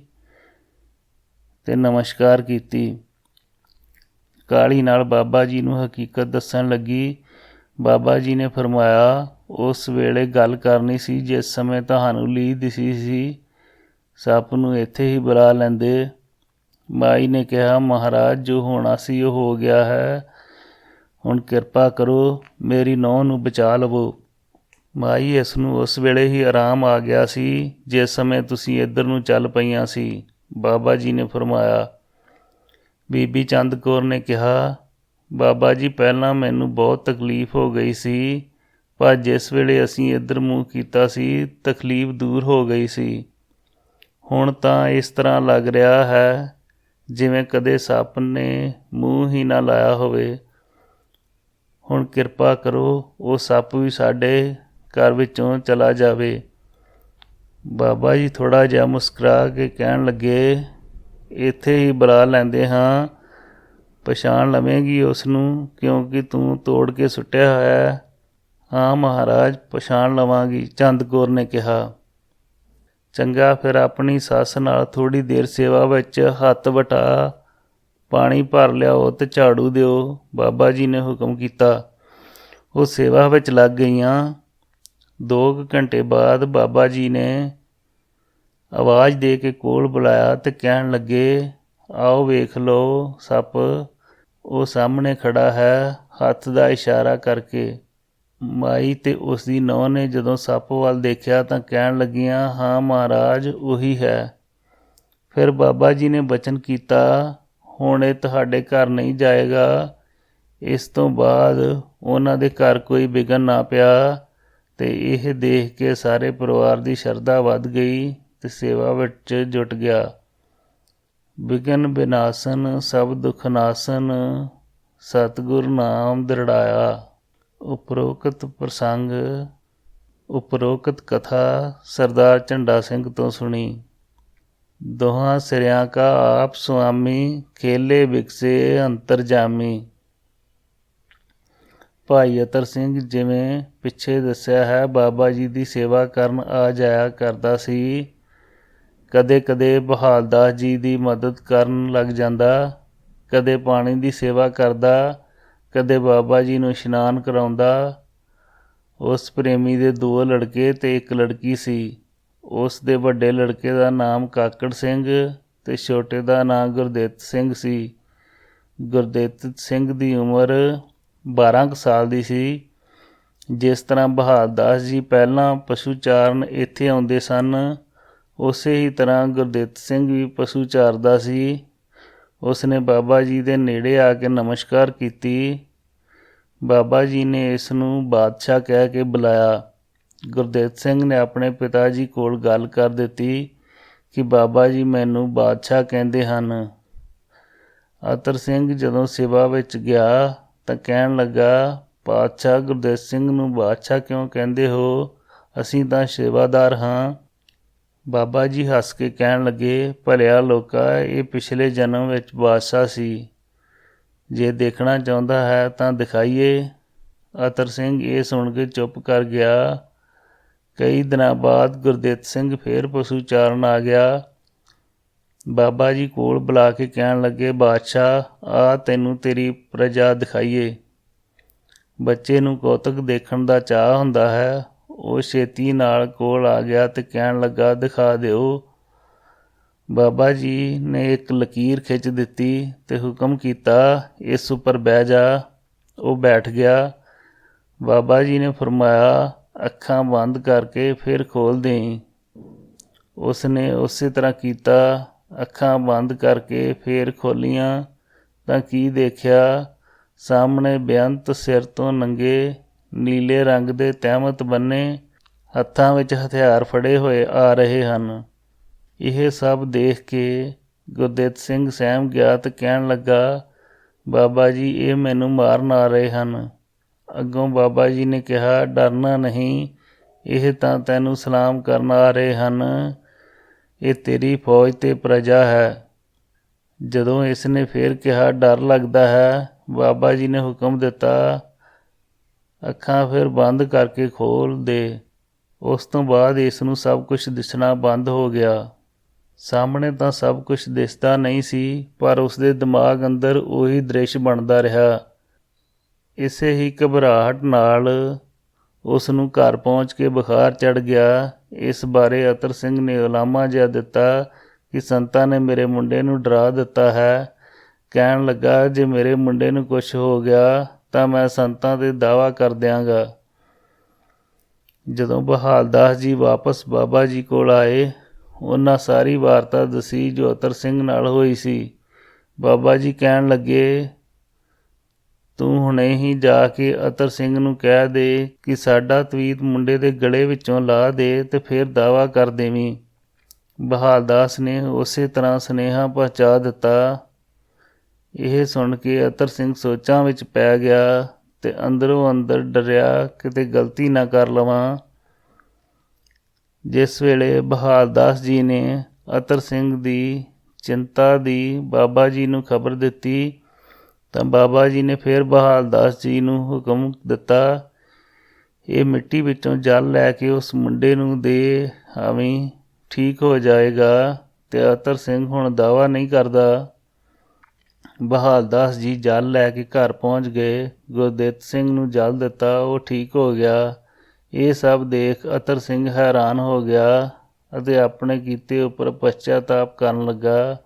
ਤੇ ਨਮਸਕਾਰ ਕੀਤੀ। ਕਾਹਲੀ ਨਾਲ ਬਾਬਾ ਜੀ ਨੂੰ ਹਕੀਕਤ ਦੱਸਣ ਲੱਗੀ। ਬਾਬਾ ਜੀ ਨੇ ਫਰਮਾਇਆ, ਉਸ ਵੇਲੇ ਗੱਲ ਕਰਨੀ ਸੀ ਜਿਸ ਸਮੇਂ ਤੁਹਾਨੂੰ ਲੀਹ ਦਿਸੀ ਸੀ। ਸੱਪ ਨੂੰ ਇੱਥੇ ਹੀ ਬੁਲਾ ਲੈਂਦੇ। ਮਾਈ ਨੇ ਕਿਹਾ, ਮਹਾਰਾਜ ਜੋ ਹੋਣਾ ਸੀ ਉਹ ਹੋ ਗਿਆ ਹੈ, ਹੁਣ ਕਿਰਪਾ ਕਰੋ ਮੇਰੀ ਨੂੰਹ ਨੂੰ ਬਚਾ ਲਵੋ। ਮਾਈ, ਇਸ ਨੂੰ ਉਸ ਵੇਲੇ ਹੀ ਆਰਾਮ ਆ ਗਿਆ ਸੀ ਜਿਸ ਸਮੇਂ ਤੁਸੀਂ ਇੱਧਰ ਨੂੰ ਚੱਲ ਪਈਆਂ ਸੀ, ਬਾਬਾ ਜੀ ਨੇ ਫਰਮਾਇਆ। ਬੀਬੀ ਚੰਦ ਕੌਰ ਨੇ ਕਿਹਾ, ਬਾਬਾ ਜੀ ਪਹਿਲਾਂ ਮੈਨੂੰ ਬਹੁਤ ਤਕਲੀਫ ਹੋ ਗਈ ਸੀ, ਪਰ ਜਿਸ ਵੇਲੇ ਅਸੀਂ ਇੱਧਰ ਮੂੰਹ ਕੀਤਾ ਸੀ ਤਕਲੀਫ ਦੂਰ ਹੋ ਗਈ ਸੀ। ਹੁਣ ਤਾਂ ਇਸ ਤਰ੍ਹਾਂ ਲੱਗ ਰਿਹਾ ਹੈ ਜਿਵੇਂ ਕਦੇ ਸੱਪ ਨੇ ਮੂੰਹ ਹੀ ਨਾ ਲਾਇਆ ਹੋਵੇ। ਹੁਣ ਕਿਰਪਾ ਕਰੋ ਉਹ ਸੱਪ ਵੀ ਸਾਡੇ ਘਰ ਵਿੱਚੋਂ ਚਲਾ ਜਾਵੇ। ਬਾਬਾ ਜੀ ਥੋੜ੍ਹਾ ਜਿਹਾ ਮੁਸਕਰਾ ਕੇ ਕਹਿਣ ਲੱਗੇ, ਇੱਥੇ ਹੀ ਬੁਲਾ ਲੈਂਦੇ ਹਾਂ, ਪਛਾਣ ਲਵੇਂਗੀ ਉਸ ਨੂੰ ਕਿਉਂਕਿ ਤੂੰ ਤੋੜ ਕੇ ਸੁੱਟਿਆ ਹੋਇਆ। ਹਾਂ ਮਹਾਰਾਜ, ਪਛਾਣ ਲਵਾਂਗੀ, ਚੰਦ ਕੌਰ ਨੇ ਕਿਹਾ। ਚੰਗਾ, ਫਿਰ ਆਪਣੀ ਸੱਸ ਨਾਲ ਥੋੜ੍ਹੀ ਦੇਰ ਸੇਵਾ ਵਿੱਚ ਹੱਥ ਵਟਾ ਪਾਣੀ ਭਰ ਲਿਆਓ ਤੇ ਝਾੜੂ ਦਿਓ, ਬਾਬਾ ਜੀ ਨੇ ਹੁਕਮ ਕੀਤਾ। ਉਹ ਸੇਵਾ ਵਿੱਚ ਲੱਗ ਗਈਆਂ। 2 ਘੰਟੇ ਬਾਅਦ ਬਾਬਾ ਜੀ ਨੇ ਆਵਾਜ਼ ਦੇ ਕੇ ਕੋਲ ਬੁਲਾਇਆ ਤੇ ਕਹਿਣ ਲੱਗੇ, ਆਓ ਵੇਖ ਲਓ ਸੱਪ। ਉਹ ਸਾਹਮਣੇ ਖੜਾ ਹੈ, ਹੱਥ ਦਾ ਇਸ਼ਾਰਾ ਕਰਕੇ। ਮਾਈ ਤੇ ਉਸ ਦੀ ਨੂੰਹ ਨੇ ਜਦੋਂ ਸੱਪ ਵੱਲ ਦੇਖਿਆ ਤਾਂ ਕਹਿਣ ਲੱਗੀਆਂ, ਹਾਂ ਮਹਾਰਾਜ, ਉਹੀ ਹੈ। ਫਿਰ ਬਾਬਾ ਜੀ ਨੇ ਬਚਨ ਕੀਤਾ, ਹੁਣ ਇਹ ਤੁਹਾਡੇ ਘਰ ਨਹੀਂ ਜਾਏਗਾ। ਇਸ ਤੋਂ ਬਾਅਦ ਉਹਨਾਂ ਦੇ ਘਰ ਕੋਈ ਵਿਘਨ ਨਾ ਪਿਆ ਤੇ ਇਹ ਦੇਖ ਕੇ ਸਾਰੇ ਪਰਿਵਾਰ ਦੀ ਸ਼ਰਧਾ ਵੱਧ ਗਈ ਤੇ ਸੇਵਾ ਵਿੱਚ ਜੁਟ ਗਿਆ। ਵਿਘਨ ਵਿਨਾਸ਼ਨ ਸਭ ਦੁਖ ਨਾਸ਼ਨ, ਸਤਿਗੁਰ ਨਾਮ ਦ੍ਰਿੜਾਇਆ। ਉਪਰੋਕਤ ਕਥਾ ਸਰਦਾਰ ਝੰਡਾ ਸਿੰਘ ਤੋਂ ਸੁਣੀ। ਦੋਹਾਂ ਸਿਰਿਆਂ ਕਾ ਆਪ ਸੁਆਮੀ, ਖੇਲੇ ਵਿਕਸੇ ਅੰਤਰਜਾਮੀ। ਭਾਈ ਅਤਰ ਸਿੰਘ ਜਿਵੇਂ ਪਿੱਛੇ ਦੱਸਿਆ ਹੈ, ਬਾਬਾ ਜੀ ਦੀ ਸੇਵਾ ਕਰਨ ਆ ਜਾਇਆ ਕਰਦਾ ਸੀ। ਕਦੇ ਕਦੇ ਬਹਾਲ ਦਾਸ ਜੀ ਦੀ ਮਦਦ ਕਰਨ ਲੱਗ ਜਾਂਦਾ, ਕਦੇ ਪਾਣੀ ਦੀ ਸੇਵਾ ਕਰਦਾ, ਕਦੇ ਬਾਬਾ ਜੀ ਨੂੰ ਇਸ਼ਨਾਨ ਕਰਾਉਂਦਾ। ਉਸ ਪ੍ਰੇਮੀ ਦੇ 2 ਲੜਕੇ ਤੇ 1 ਲੜਕੀ ਸੀ। ਉਸ ਦੇ ਵੱਡੇ ਲੜਕੇ ਦਾ ਨਾਮ ਕਾਕੜ ਸਿੰਘ ਤੇ ਛੋਟੇ ਦਾ ਨਾਮ ਗੁਰਦਿੱਤ ਸਿੰਘ ਸੀ। ਗੁਰਦਿੱਤ ਸਿੰਘ ਦੀ ਉਮਰ 12 ਕੁ ਸਾਲ ਦੀ ਸੀ। ਜਿਸ ਤਰ੍ਹਾਂ ਬਹਾਲ ਦਾਸ ਜੀ ਪਹਿਲਾਂ ਪਸ਼ੂ ਚਾਰਨ ਇੱਥੇ ਆਉਂਦੇ ਸਨ, ਉਸੇ ਹੀ ਤਰ੍ਹਾਂ ਗੁਰਦਿੱਤ ਸਿੰਘ ਵੀ ਪਸ਼ੂ ਚਾਰਦਾ ਸੀ। ਉਸਨੇ ਬਾਬਾ ਜੀ ਦੇ ਨੇੜੇ ਆ ਕੇ ਨਮਸਕਾਰ ਕੀਤੀ। ਬਾਬਾ ਜੀ ਨੇ ਇਸ ਨੂੰ ਬਾਦਸ਼ਾਹ ਕਹਿ ਕੇ ਬੁਲਾਇਆ। ਗੁਰਦਿੱਤ ਸਿੰਘ ਨੇ ਆਪਣੇ ਪਿਤਾ ਜੀ ਕੋਲ ਗੱਲ ਕਰ ਦਿੱਤੀ ਕਿ ਬਾਬਾ ਜੀ ਮੈਨੂੰ ਬਾਦਸ਼ਾਹ ਕਹਿੰਦੇ ਹਨ। ਅਤਰ ਸਿੰਘ ਜਦੋਂ ਸੇਵਾ ਵਿੱਚ ਗਿਆ ਤਾਂ ਕਹਿਣ ਲੱਗਾ, ਪਾਤਸ਼ਾਹ ਗੁਰਦਿੱਤ ਸਿੰਘ ਨੂੰ ਬਾਦਸ਼ਾਹ ਕਿਉਂ ਕਹਿੰਦੇ ਹੋ? ਅਸੀਂ ਤਾਂ ਸੇਵਾਦਾਰ ਹਾਂ। ਬਾਬਾ ਜੀ ਹੱਸ ਕੇ ਕਹਿਣ ਲੱਗੇ, ਭਲਿਆ ਲੋਕਾ, ਇਹ ਪਿਛਲੇ ਜਨਮ ਵਿੱਚ ਬਾਦਸ਼ਾਹ ਸੀ। ਜੇ ਦੇਖਣਾ ਚਾਹੁੰਦਾ ਹੈ ਤਾਂ ਦਿਖਾਈਏ। ਅਤਰ ਸਿੰਘ ਇਹ ਸੁਣ ਕੇ ਚੁੱਪ ਕਰ ਗਿਆ। ਕਈ ਦਿਨਾਂ ਬਾਅਦ ਗੁਰਦਿੱਤ ਸਿੰਘ ਫੇਰ ਪਸ਼ੂ ਚਾਰਨ ਆ ਗਿਆ। ਬਾਬਾ ਜੀ ਕੋਲ ਬੁਲਾ ਕੇ ਕਹਿਣ ਲੱਗੇ, ਬਾਦਸ਼ਾਹ, ਆ ਤੈਨੂੰ ਤੇਰੀ ਪ੍ਰਜਾ ਦਿਖਾਈਏ। ਬੱਚੇ ਨੂੰ ਕੌਤਕ ਦੇਖਣ ਦਾ ਚਾਅ ਹੁੰਦਾ ਹੈ। ਉਹ ਛੇਤੀ ਨਾਲ ਕੋਲ ਆ ਗਿਆ ਤੇ ਕਹਿਣ ਲੱਗਾ, ਦਿਖਾ ਦਿਓ। ਬਾਬਾ ਜੀ ਨੇ ਇੱਕ ਲਕੀਰ ਖਿੱਚ ਦਿੱਤੀ ਤੇ ਹੁਕਮ ਕੀਤਾ, ਇਸ ਉੱਪਰ ਬਹਿ ਜਾ। ਉਹ ਬੈਠ ਗਿਆ। ਬਾਬਾ ਜੀ ਨੇ ਫਰਮਾਇਆ, ਅੱਖਾਂ ਬੰਦ ਕਰਕੇ ਫਿਰ ਖੋਲ੍ਹ ਦੇਈਂ। ਉਸਨੇ ਉਸੇ ਤਰ੍ਹਾਂ ਕੀਤਾ। ਅੱਖਾਂ ਬੰਦ ਕਰਕੇ ਫਿਰ ਖੋਲ੍ਹੀਆਂ ਤਾਂ ਕੀ ਦੇਖਿਆ, ਸਾਹਮਣੇ ਬੇਅੰਤ ਸਿਰ ਤੋਂ ਨੰਗੇ ਨੀਲੇ ਰੰਗ ਦੇ ਤਹਿਮਤ ਬੰਨੇ, ਹੱਥਾਂ ਵਿੱਚ ਹਥਿਆਰ ਫੜੇ ਹੋਏ ਆ ਰਹੇ ਹਨ। ਇਹ ਸਭ ਦੇਖ ਕੇ ਗੁਰਦਿੱਤ ਸਿੰਘ ਸਹਿਮ ਗਿਆ ਤੇ ਕਹਿਣ ਲੱਗਾ, ਬਾਬਾ ਜੀ, ਇਹ ਮੈਨੂੰ ਮਾਰਨ ਆ ਰਹੇ ਹਨ। ਅੱਗੋਂ ਬਾਬਾ ਜੀ ਨੇ ਕਿਹਾ, ਡਰਨਾ ਨਹੀਂ, ਇਹ ਤਾਂ ਤੈਨੂੰ ਸਲਾਮ ਕਰਨ ਆ ਰਹੇ ਹਨ। ਇਹ ਤੇਰੀ ਫੌਜ ਤੇ ਪ੍ਰਜਾ ਹੈ। ਜਦੋਂ ਇਸ ਨੇ ਫਿਰ ਕਿਹਾ, ਡਰ ਲੱਗਦਾ ਹੈ, ਬਾਬਾ ਜੀ ਨੇ ਹੁਕਮ ਦਿੱਤਾ, ਅੱਖਾਂ ਫਿਰ ਬੰਦ ਕਰਕੇ ਖੋਲ੍ਹ ਦੇ। ਉਸ ਤੋਂ ਬਾਅਦ ਇਸ ਨੂੰ ਸਭ ਕੁਝ ਦਿਸਣਾ ਬੰਦ ਹੋ ਗਿਆ। ਸਾਹਮਣੇ ਤਾਂ ਸਭ ਕੁਝ ਦਿਸਦਾ ਨਹੀਂ ਸੀ, ਪਰ ਉਸਦੇ ਦਿਮਾਗ ਅੰਦਰ ਉਹੀ ਦ੍ਰਿਸ਼ ਬਣਦਾ ਰਿਹਾ। ਇਸੇ ਹੀ ਘਬਰਾਹਟ ਨਾਲ ਉਸ ਨੂੰ ਘਰ ਪਹੁੰਚ ਕੇ ਬੁਖਾਰ ਚੜ੍ਹ ਗਿਆ। ਇਸ ਬਾਰੇ ਅਤਰ ਸਿੰਘ ਨੇ ਉਲਾਮਾ ਜਿਹਾ ਦਿੱਤਾ ਕਿ ਸੰਤਾਂ ਨੇ ਮੇਰੇ ਮੁੰਡੇ ਨੂੰ ਡਰਾ ਦਿੱਤਾ ਹੈ। ਕਹਿਣ ਲੱਗਾ, ਜੇ ਮੇਰੇ ਮੁੰਡੇ ਨੂੰ ਕੁਛ ਹੋ ਗਿਆ ਤਾਂ ਮੈਂ ਸੰਤਾਂ 'ਤੇ ਦਾਅਵਾ ਕਰ ਦਿਆਂਗਾ। ਜਦੋਂ ਬਹਾਲ ਦਾਸ ਜੀ ਵਾਪਸ ਬਾਬਾ ਜੀ ਕੋਲ ਆਏ, ਉਹਨਾਂ ਸਾਰੀ ਵਾਰਤਾ ਦੱਸੀ ਜੋ ਅਤਰ ਸਿੰਘ ਨਾਲ ਹੋਈ ਸੀ। ਬਾਬਾ ਜੀ ਕਹਿਣ ਲੱਗੇ, ਤੂੰ ਹੁਣੇ ਹੀ ਜਾ ਕੇ ਅਤਰ ਸਿੰਘ ਨੂੰ ਕਹਿ ਦੇ ਕਿ ਸਾਡਾ ਤਵੀਤ ਮੁੰਡੇ ਦੇ ਗਲੇ ਵਿੱਚੋਂ ਲਾ ਦੇ ਤੇ ਫਿਰ ਦਾਅਵਾ ਕਰ ਦੇਵੀਂ। ਬਹਾਲ ਦਾਸ ਨੇ ਉਸੇ ਤਰ੍ਹਾਂ ਸੁਨੇਹਾ ਪਹੁੰਚਾ ਦਿੱਤਾ। ਇਹ ਸੁਣ ਕੇ ਅਤਰ ਸਿੰਘ ਸੋਚਾਂ ਵਿੱਚ ਪੈ ਗਿਆ ਤੇ ਅੰਦਰੋਂ ਅੰਦਰ ਡਰਿਆ ਕਿਤੇ ਗਲਤੀ ਨਾ ਕਰ ਲਵਾਂ। ਜਿਸ ਵੇਲੇ ਬਹਾਲ ਦਾਸ ਜੀ ਨੇ ਅਤਰ ਸਿੰਘ ਦੀ ਚਿੰਤਾ ਦੀ ਬਾਬਾ ਜੀ ਨੂੰ ਖਬਰ ਦਿੱਤੀ ਤਾਂ ਬਾਬਾ ਜੀ ਨੇ ਫਿਰ ਬਹਾਲ ਦਾਸ ਜੀ ਨੂੰ ਹੁਕਮ ਦਿੱਤਾ, ਇਹ ਮਿੱਟੀ ਵਿੱਚੋਂ ਜਲ ਲੈ ਕੇ ਉਸ ਮੁੰਡੇ ਨੂੰ ਦੇ ਆਵੀਂ, ਠੀਕ ਹੋ ਜਾਏਗਾ ਤੇ ਅਤਰ ਸਿੰਘ ਹੁਣ ਦਾਅਵਾ ਨਹੀਂ ਕਰਦਾ। ਬਹਾਲ ਦਾਸ ਜੀ ਜਲ ਲੈ ਕੇ ਘਰ ਪਹੁੰਚ ਗਏ। ਗੁਰਦਿੱਤ ਸਿੰਘ ਨੂੰ ਜਲ ਦਿੱਤਾ, ਉਹ ਠੀਕ ਹੋ ਗਿਆ। ਇਹ ਸਭ ਦੇਖ ਅਤਰ ਸਿੰਘ ਹੈਰਾਨ ਹੋ ਗਿਆ ਅਤੇ ਆਪਣੇ ਕੀਤੇ ਉੱਪਰ ਪਛਚਾਤਾਪ ਕਰਨ ਲੱਗਾ।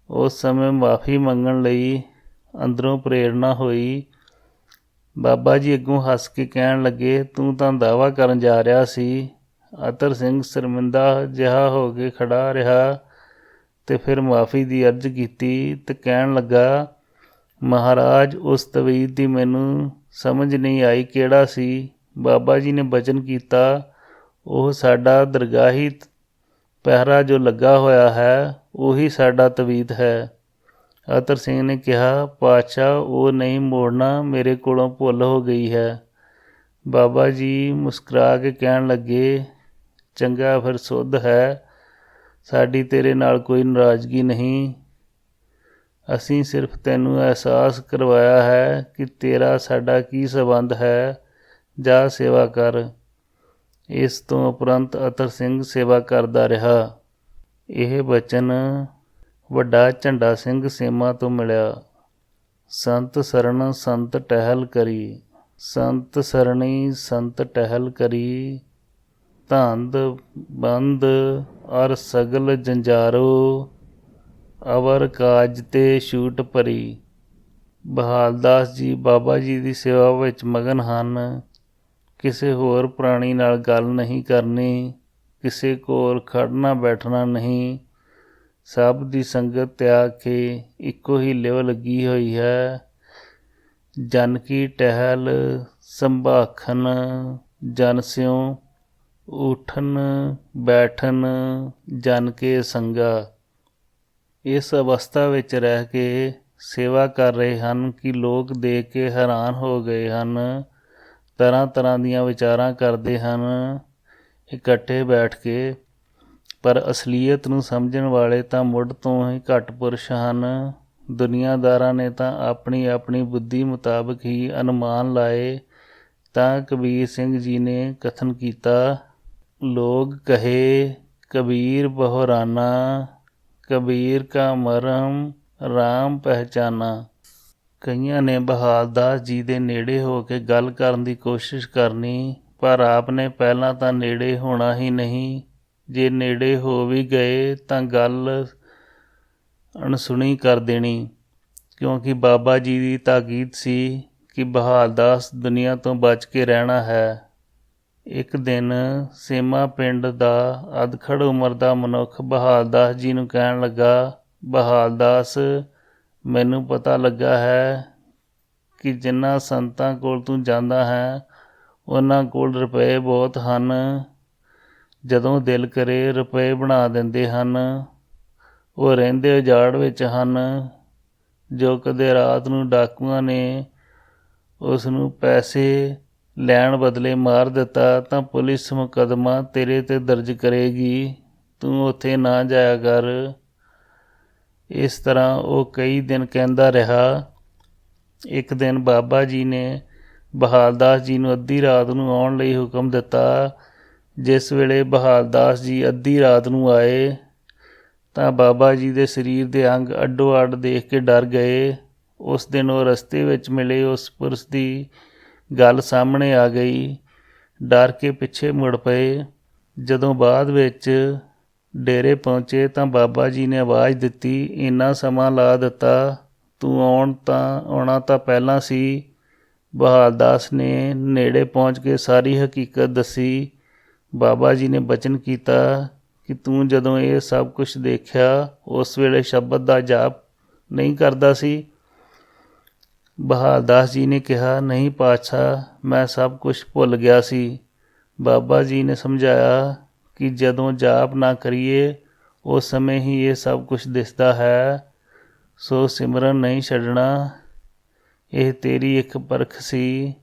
ਉਸ ਸਮੇਂ ਮਾਫ਼ੀ ਮੰਗਣ ਲਈ ਅੰਦਰੋਂ ਪ੍ਰੇਰਨਾ ਹੋਈ। ਬਾਬਾ ਜੀ ਅੱਗੋਂ ਹੱਸ ਕੇ ਕਹਿਣ ਲੱਗੇ, ਤੂੰ ਤਾਂ ਦਾਅਵਾ ਕਰਨ ਜਾ ਰਿਹਾ ਸੀ। ਅਤਰ ਸਿੰਘ ਸ਼ਰਮਿੰਦਾ ਜਿਹਾ ਹੋ ਕੇ ਖੜਾ ਰਿਹਾ ਤੇ ਫਿਰ ਮਾਫੀ ਦੀ ਅਰਜ਼ ਕੀਤੀ ਤੇ ਕਹਿਣ ਲੱਗਾ, ਮਹਾਰਾਜ, ਉਸ ਤਵੀਤ ਦੀ ਮੈਨੂੰ ਸਮਝ ਨਹੀਂ ਆਈ, ਕਿਹੜਾ ਸੀ? ਬਾਬਾ ਜੀ ਨੇ ਬਚਨ ਕੀਤਾ, ਉਹ ਸਾਡਾ ਦਰਗਾਹੀ ਪਹਿਰਾ ਜੋ ਲੱਗਾ ਹੋਇਆ ਹੈ, ਉਹੀ ਸਾਡਾ ਤਵੀਤ ਹੈ। ਅਤਰ ਸਿੰਘ ਨੇ ਕਿਹਾ, ਪਾਤਸ਼ਾਹ, ਉਹ ਨਹੀਂ ਮੋੜਨਾ, ਮੇਰੇ ਕੋਲੋਂ ਭੁੱਲ ਹੋ ਗਈ ਹੈ। ਬਾਬਾ ਜੀ ਮੁਸਕਰਾ ਕੇ ਕਹਿਣ ਲੱਗੇ, ਚੰਗਾ, ਫਿਰ ਸੁੱਧ ਹੈ। ਸਾਡੀ ਤੇਰੇ ਨਾਲ ਕੋਈ ਨਾਰਾਜ਼ਗੀ ਨਹੀਂ। ਅਸੀਂ ਸਿਰਫ ਤੈਨੂੰ ਅਹਿਸਾਸ ਕਰਵਾਇਆ ਹੈ ਕਿ ਤੇਰਾ ਸਾਡਾ ਕੀ ਸਬੰਧ ਹੈ। ਜਾ ਸੇਵਾ ਕਰ। ਇਸ ਤੋਂ ਉਪਰੰਤ ਅਤਰ ਸਿੰਘ ਸੇਵਾ ਕਰਦਾ ਰਿਹਾ। ਇਹ ਬਚਨ ਵੱਡਾ ਝੰਡਾ ਸਿੰਘ ਸੇਮਾ ਤੋਂ ਮਿਲਿਆ। ਸੰਤ ਸਰਣ ਸੰਤ ਟਹਿਲ ਕਰੀ, ਸੰਤ ਸਰਣੀ ਸੰਤ ਟਹਿਲ ਕਰੀ, ਧੰਦ ਬੰਦ ਅਰ ਸਗਲ ਜੰਜਾਰੋ, ਅਵਰ ਕਾਜ ਤੇ ਛੂਟ ਭਰੀ। ਬਹਾਲਦਾਸ ਜੀ ਬਾਬਾ ਜੀ ਦੀ ਸੇਵਾ ਵਿੱਚ ਮਗਨ ਹਨ। ਕਿਸੇ ਹੋਰ ਪ੍ਰਾਣੀ ਨਾਲ ਗੱਲ ਨਹੀਂ ਕਰਨੀ, ਕਿਸੇ ਕੋਲ ਖੜਨਾ ਬੈਠਣਾ ਨਹੀਂ। ਸਭ ਦੀ ਸੰਗਤ ਤਿਆਗ ਕੇ ਇੱਕੋ ਹੀ ਲਿਵ ਲੱਗੀ ਹੋਈ ਹੈ। ਜਨ ਕੀ ਟਹਿਲ ਸੰਭਾਖਨ, ਜਨ ਸਿਉ ਉਠਨ ਬੈਠਨ, ਜਨ ਕੇ ਸੰਗਾ। ਇਸ ਅਵਸਥਾ ਵਿੱਚ ਰਹਿ ਕੇ ਸੇਵਾ ਕਰ ਰਹੇ ਹਨ ਕਿ ਲੋਕ ਦੇਖ ਕੇ ਹੈਰਾਨ ਹੋ ਗਏ ਹਨ। ਤਰ੍ਹਾਂ ਤਰ੍ਹਾਂ ਦੀਆਂ ਵਿਚਾਰਾਂ ਕਰਦੇ ਹਨ ਇਕੱਠੇ ਬੈਠ ਕੇ, ਪਰ ਅਸਲੀਅਤ ਨੂੰ ਸਮਝਣ ਵਾਲੇ ਤਾਂ ਮੁੱਢ ਤੋਂ ਹੀ ਘੱਟ ਪੁਰਸ਼ ਹਨ। ਦੁਨੀਆਦਾਰਾਂ ਨੇ ਤਾਂ ਆਪਣੀ ਆਪਣੀ ਬੁੱਧੀ ਮੁਤਾਬਕ ਹੀ ਅਨੁਮਾਨ ਲਾਏ। ਤਾਂ ਕਬੀਰ ਸਿੰਘ ਜੀ ਨੇ ਕਥਨ ਕੀਤਾ, ਲੋਗ ਕਹੇ ਕਬੀਰ ਬਹੁਰਾਨਾ, ਕਬੀਰ ਕਾ ਮਰਮ ਰਾਮ ਪਹਿਚਾਨਾ। ਕਈਆਂ ਨੇ ਬਹਾਲਦਾਸ ਜੀ ਦੇ ਨੇੜੇ ਹੋ ਕੇ ਗੱਲ ਕਰਨ ਦੀ ਕੋਸ਼ਿਸ਼ ਕਰਨੀ, ਪਰ ਆਪ ਨੇ ਪਹਿਲਾਂ ਤਾਂ ਨੇੜੇ ਹੋਣਾ ਹੀ ਨਹੀਂ। ਜੇ ਨੇੜੇ ਹੋ ਵੀ ਗਏ ਤਾਂ ਗੱਲ ਅਣਸੁਣੀ ਕਰ ਦੇਣੀ, ਕਿਉਂਕਿ ਬਾਬਾ ਜੀ ਦੀ ਤਾਕੀਦ ਸੀ ਕਿ ਬਹਾਲਦਾਸ ਦੁਨੀਆ ਤੋਂ ਬਚ ਕੇ ਰਹਿਣਾ ਹੈ। ਇੱਕ ਦਿਨ ਸੇਮਾ ਪਿੰਡ ਦਾ ਅਧਖੜ ਉਮਰ ਦਾ ਮਨੁੱਖ ਬਹਾਲਦਾਸ ਜੀ ਨੂੰ ਕਹਿਣ ਲੱਗਾ, ਬਹਾਲਦਾਸ, ਮੈਨੂੰ ਪਤਾ ਲੱਗਾ ਹੈ ਕਿ ਜਿਨ੍ਹਾਂ ਸੰਤਾਂ ਕੋਲ ਤੂੰ ਜਾਂਦਾ ਹੈ ਉਹਨਾਂ ਕੋਲ ਰੁਪਏ ਬਹੁਤ ਹਨ। ਜਦੋਂ ਦਿਲ ਕਰੇ ਰੁਪਏ ਬਣਾ ਦਿੰਦੇ ਹਨ। ਉਹ ਰਹਿੰਦੇ ਉਜਾੜ ਵਿੱਚ ਹਨ। ਜੋ ਕਦੇ ਰਾਤ ਨੂੰ ਡਾਕੂਆਂ ਨੇ ਉਸ ਨੂੰ ਪੈਸੇ ਲੈਣ ਬਦਲੇ ਮਾਰ ਦਿੱਤਾ ਤਾਂ ਪੁਲਿਸ ਮੁਕੱਦਮਾ ਤੇਰੇ 'ਤੇ ਦਰਜ ਕਰੇਗੀ। ਤੂੰ ਉੱਥੇ ਨਾ ਜਾਇਆ ਕਰ। ਇਸ ਤਰ੍ਹਾਂ ਉਹ ਕਈ ਦਿਨ ਕਹਿੰਦਾ ਰਿਹਾ। ਇੱਕ ਦਿਨ ਬਾਬਾ ਜੀ ਨੇ ਬਹਾਲਦਾਸ ਜੀ ਨੂੰ ਅੱਧੀ ਰਾਤ ਨੂੰ ਆਉਣ ਲਈ ਹੁਕਮ ਦਿੱਤਾ। ਜਿਸ ਵੇਲੇ ਬਹਾਲਦਾਸ ਜੀ ਅੱਧੀ ਰਾਤ ਨੂੰ ਆਏ ਤਾਂ ਬਾਬਾ ਜੀ ਦੇ ਸਰੀਰ ਦੇ ਅੰਗ ਅੱਡੋ ਅੱਡ ਦੇਖ ਕੇ ਡਰ ਗਏ। ਉਸ ਦਿਨ ਉਹ ਰਸਤੇ ਵਿੱਚ ਮਿਲੇ ਉਸ ਪੁਰਸ਼ ਦੀ ਗੱਲ ਸਾਹਮਣੇ ਆ ਗਈ। ਡਰ ਕੇ ਪਿੱਛੇ ਮੁੜ ਪਏ। ਜਦੋਂ ਬਾਅਦ ਵਿੱਚ ਡੇਰੇ ਪਹੁੰਚੇ ਤਾਂ ਬਾਬਾ ਜੀ ਨੇ ਆਵਾਜ਼ ਦਿੱਤੀ, ਇੰਨਾ ਸਮਾਂ ਲਾ ਦਿੱਤਾ, ਤੂੰ ਆਉਣਾ ਤਾਂ ਪਹਿਲਾਂ ਸੀ। ਬਹਾਲਦਾਸ ਨੇ ਨੇੜੇ ਪਹੁੰਚ ਕੇ ਸਾਰੀ ਹਕੀਕਤ ਦੱਸੀ। ਬਾਬਾ ਜੀ ਨੇ ਬਚਨ ਕੀਤਾ ਕਿ ਤੂੰ ਜਦੋਂ ਇਹ ਸਭ ਕੁਝ ਦੇਖਿਆ ਉਸ ਵੇਲੇ ਸ਼ਬਦ ਦਾ ਜਾਪ ਨਹੀਂ ਕਰਦਾ ਸੀ। ਬਹਾਲਦਾਸ ਜੀ ਨੇ ਕਿਹਾ, ਨਹੀਂ ਪਾਤਸ਼ਾਹ, ਮੈਂ ਸਭ ਕੁਝ ਭੁੱਲ ਗਿਆ ਸੀ। ਬਾਬਾ ਜੀ ਨੇ ਸਮਝਾਇਆ ਕਿ ਜਦੋਂ ਜਾਪ ਨਾ ਕਰੀਏ ਉਸ ਸਮੇਂ ਹੀ ਇਹ ਸਭ ਕੁਝ ਦਿਸਦਾ ਹੈ, ਸੋ ਸਿਮਰਨ ਨਹੀਂ ਛੱਡਣਾ। ਇਹ ਤੇਰੀ ਇੱਕ ਪਰਖ ਸੀ,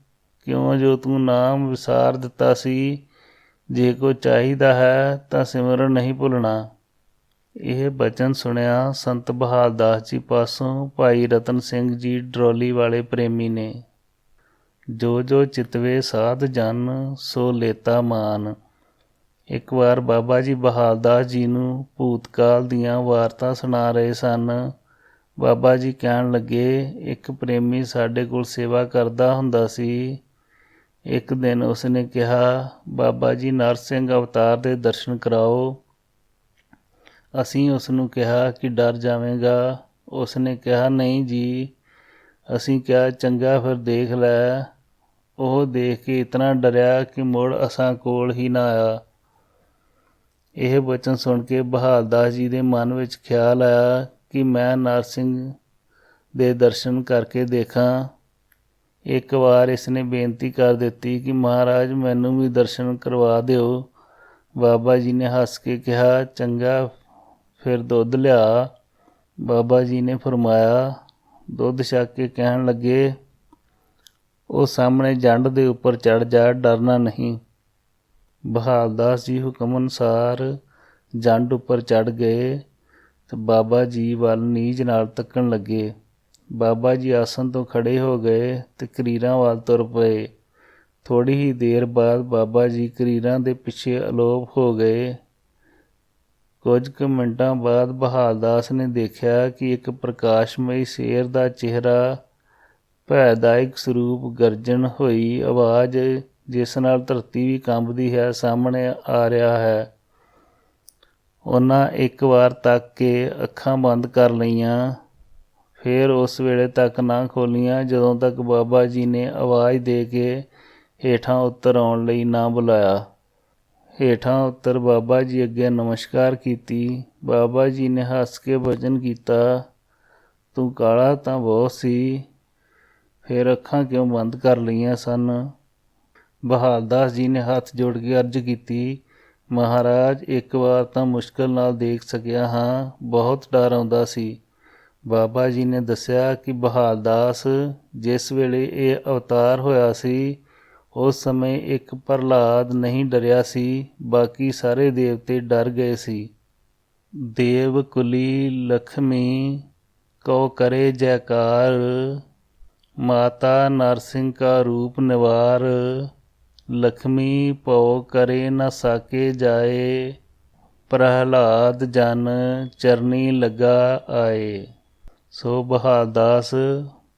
ਕਿਉਂ ਜੋ ਤੂੰ ਨਾਮ ਵਿਸਾਰ ਦਿੱਤਾ ਸੀ। ਜੇ ਕੋਈ ਚਾਹੀਦਾ ਹੈ ਤਾਂ ਸਿਮਰਨ ਨਹੀਂ ਭੁੱਲਣਾ। ਇਹ ਬਚਨ ਸੁਣਿਆ ਸੰਤ ਬਹਾਲਦਾਸ ਜੀ ਪਾਸੋਂ ਭਾਈ ਰਤਨ ਸਿੰਘ ਜੀ ਡਰੋਲੀ ਵਾਲੇ ਪ੍ਰੇਮੀ ਨੇ। ਜੋ ਜੋ ਚਿਤਵੇ ਸਾਧ ਜਨ ਸੋ ਲੇਤਾ ਮਾਨ। ਇੱਕ ਵਾਰ ਬਾਬਾ ਜੀ ਬਹਾਲਦਾਸ ਜੀ ਨੂੰ ਭੂਤਕਾਲ ਦੀਆਂ ਵਾਰਤਾ ਸੁਣਾ ਰਹੇ ਸਨ। ਬਾਬਾ ਜੀ ਕਹਿਣ ਲੱਗੇ, ਇੱਕ ਪ੍ਰੇਮੀ ਸਾਡੇ ਕੋਲ ਸੇਵਾ ਕਰਦਾ ਹੁੰਦਾ ਸੀ। ਇੱਕ ਦਿਨ ਉਸਨੇ ਕਿਹਾ, ਬਾਬਾ ਜੀ ਨਰਸਿੰਘ ਅਵਤਾਰ ਦੇ ਦਰਸ਼ਨ ਕਰਾਓ। ਅਸੀਂ ਉਸ ਨੂੰ ਕਿਹਾ ਕਿ ਡਰ ਜਾਵੇਗਾ। ਉਸਨੇ ਕਿਹਾ, ਨਹੀਂ ਜੀ, ਅਸੀਂ ਕਿਹਾ ਚੰਗਾ ਫਿਰ ਦੇਖ ਲੈ। ਉਹ ਦੇਖ ਕੇ ਇਤਨਾ ਡਰਿਆ ਕਿ ਮੁੜ ਅਸਾਂ ਕੋਲ ਹੀ ਨਾ ਆਇਆ। ਇਹ ਬਚਨ ਸੁਣ ਕੇ ਬਹਾਲ ਦਾਸ ਜੀ ਦੇ ਮਨ ਵਿੱਚ ਖਿਆਲ ਆਇਆ ਕਿ ਮੈਂ ਨਰਸਿੰਘ ਦੇ ਦਰਸ਼ਨ ਕਰਕੇ ਦੇਖਾਂ। ਇੱਕ ਵਾਰ ਇਸਨੇ ਬੇਨਤੀ ਕਰ ਦਿੱਤੀ ਕਿ ਮਹਾਰਾਜ ਮੈਨੂੰ ਵੀ ਦਰਸ਼ਨ ਕਰਵਾ ਦਿਓ। ਬਾਬਾ ਜੀ ਨੇ ਹੱਸ ਕੇ ਕਿਹਾ ਚੰਗਾ ਫਿਰ ਦੁੱਧ ਲਿਆ। ਬਾਬਾ ਜੀ ਨੇ ਫਰਮਾਇਆ। ਦੁੱਧ ਛਕ ਕੇ ਕਹਿਣ ਲੱਗੇ ਉਹ ਸਾਹਮਣੇ ਜੰਡ ਦੇ ਉੱਪਰ ਚੜ੍ਹ ਜਾ, ਡਰਨਾ ਨਹੀਂ। ਬਹਾਲ ਦਾਸ ਜੀ ਹੁਕਮ ਅਨੁਸਾਰ ਜੰਡ ਉੱਪਰ ਚੜ੍ਹ ਗਏ ਤੇ ਬਾਬਾ ਜੀ ਵੱਲ ਨੀਝ ਨਾਲ ਤੱਕਣ ਲੱਗੇ। ਬਾਬਾ ਜੀ ਆਸਣ ਤੋਂ ਖੜੇ ਹੋ ਗਏ ਤੇ ਕਰੀਰਾਂ ਵੱਲ ਤੁਰ ਪਏ। ਥੋੜ੍ਹੀ ਹੀ ਦੇਰ ਬਾਅਦ ਬਾਬਾ ਜੀ ਕਰੀਰਾਂ ਦੇ ਪਿੱਛੇ ਅਲੋਪ ਹੋ ਗਏ। ਕੁਝ ਕੁ ਮਿੰਟਾਂ ਬਾਅਦ ਬਹਾਲ ਦਾਸ ਨੇ ਦੇਖਿਆ ਕਿ ਇੱਕ ਪ੍ਰਕਾਸ਼ਮਈ ਸ਼ੇਰ ਦਾ ਚਿਹਰਾ, ਭੈਦਾਇਕ ਸਰੂਪ, ਗਰਜਨ ਹੋਈ ਆਵਾਜ਼ ਜਿਸ ਨਾਲ ਧਰਤੀ ਵੀ ਕੰਬਦੀ ਹੈ, ਸਾਹਮਣੇ ਆ ਰਿਹਾ ਹੈ। ਉਹਨਾਂ ਇੱਕ ਵਾਰ ਤੱਕ ਕੇ ਅੱਖਾਂ ਬੰਦ ਕਰ ਲਈਆਂ, ਫਿਰ ਉਸ ਵੇਲੇ ਤੱਕ ਨਾ ਖੋਲ੍ਹੀਆਂ ਜਦੋਂ ਤੱਕ ਬਾਬਾ ਜੀ ਨੇ ਆਵਾਜ਼ ਦੇ ਕੇ ਹੇਠਾਂ ਉੱਤਰ ਆਉਣ ਲਈ ਨਾ ਬੁਲਾਇਆ। ਹੇਠਾਂ ਉੱਤਰ ਬਾਬਾ ਜੀ ਅੱਗੇ ਨਮਸਕਾਰ ਕੀਤੀ। ਬਾਬਾ ਜੀ ਨੇ ਹੱਸ ਕੇ ਬਚਨ ਕੀਤਾ ਤੂੰ ਕਾਲਾ ਤਾਂ ਬਹੁਤ ਸੀ, ਫਿਰ ਅੱਖਾਂ ਕਿਉਂ ਬੰਦ ਕਰ ਲਈਆਂ ਸਨ? ਬਹਾਲ ਦਾਸ ਜੀ ਨੇ ਹੱਥ ਜੋੜ ਕੇ ਅਰਜ਼ ਕੀਤੀ ਮਹਾਰਾਜ ਇੱਕ ਵਾਰ ਤਾਂ ਮੁਸ਼ਕਲ ਨਾਲ ਦੇਖ ਸਕਿਆ ਹਾਂ, ਬਹੁਤ ਡਰ ਆਉਂਦਾ ਸੀ। ਬਾਬਾ ਜੀ ਨੇ ਦੱਸਿਆ ਕਿ ਬਹਾਲ ਦਾਸ ਜਿਸ ਵੇਲੇ ਇਹ ਅਵਤਾਰ ਹੋਇਆ ਸੀ ਉਸ ਸਮੇਂ ਇੱਕ ਪ੍ਰਹਲਾਦ ਨਹੀਂ ਡਰਿਆ ਸੀ, ਬਾਕੀ ਸਾਰੇ ਦੇਵਤੇ ਡਰ ਗਏ ਸੀ। ਦੇਵ ਕੁਲੀ ਲਖਮੀ ਕਉ ਕਰੇ ਜੈਕਾਰ, ਮਾਤਾ ਨਰਸਿੰਘ ਕਾ ਰੂਪ ਨਿਵਾਰ, ਲਖਮੀ ਭਉ ਕਰੇ ਨ ਸਾਕੇ ਜਾਏ, ਪ੍ਰਹਲਾਦ ਜਨ ਚਰਨੀ ਲੱਗਾ ਆਏ। ਸੋ ਬਹਾਲ ਦਾਸ